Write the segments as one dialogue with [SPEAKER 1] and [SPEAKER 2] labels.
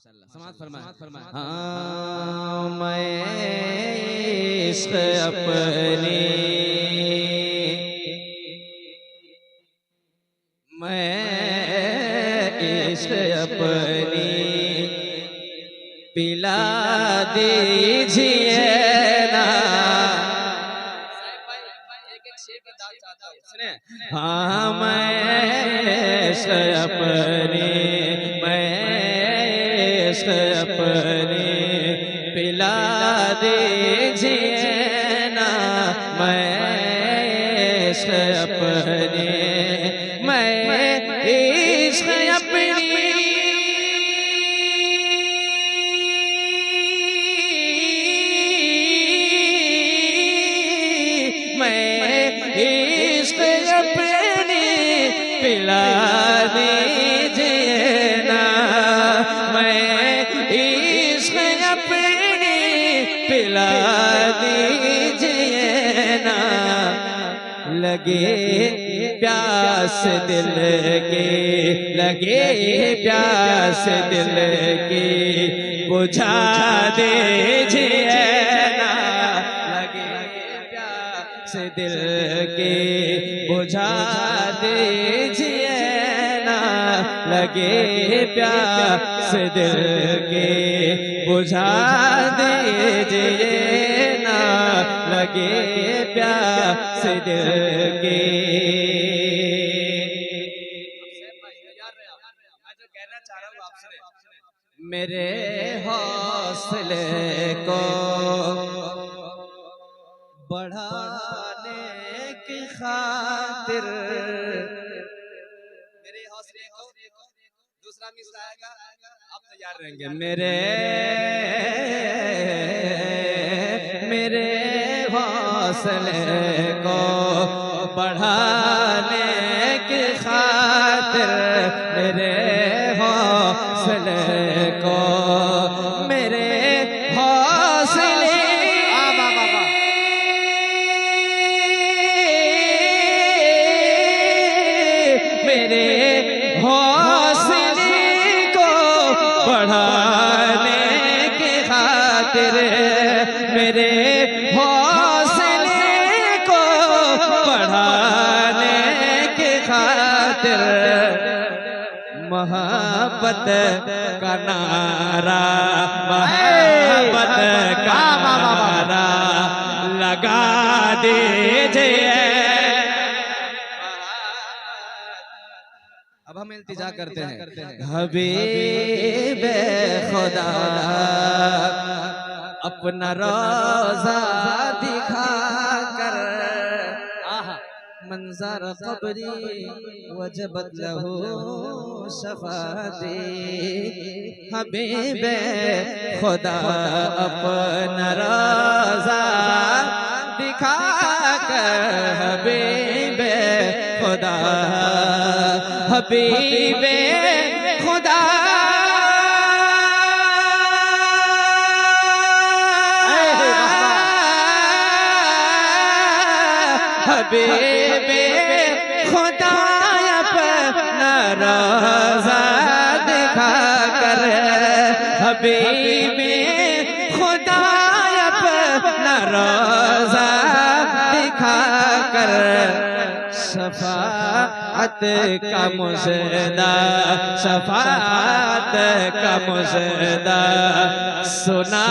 [SPEAKER 1] समाज फरमाए।
[SPEAKER 2] हाँ मैं इश्क अपने पिला दीजिए ना। हाँ मैं इश्क अपने पिला दीजिए ना। मैं इश्क अपने पिला दीजिए ना। मैं इश्क अपनी पिला दीजिए ना। लगे प्यास दिल की, लगे प्यास दिल की बुझा दीजिए ना। लगे प्यास दिल की बुझा दीजिए ना। लगे प्यास दिल के बुझा दीजिए ना। लगे प्यास दिल के। मैं जो कहना चाह रहा हूँ आपसे, मेरे हौसले को बढ़ाने की खातिर, मेरे हौसले को दूसरा मिसरा आएगा, आप तैयार रहेंगे। मेरे हौसले को बढ़ाने की खातिर, मेरे हौसले को, मेरे हौसले मेरे हौसले को बढ़ाने की खातिर, मेरे हौसले को बढ़ाने की खातिर मोहब्बत का नारा, मोहब्बत का नारा लगा दीजिए। अब हम इल्तिजा करते हैं। हबीबे खुदा अपना रोज़ा दिखा कर, मंजर क़ब्री वजबत लहू शफ़ाअती। हबीबे खुदा अपना रोज़ा दिखा कर, हबीबे खुदा, हबीबे खुदा, हबीबे खुदा अपना रोज़ा दिखा कर, हबीबे खुदा अपना रोज़ा दिखा कर शफाअत का मुजदा, शफाअत का मुजदा सुना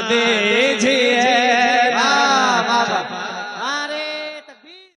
[SPEAKER 2] दीजिए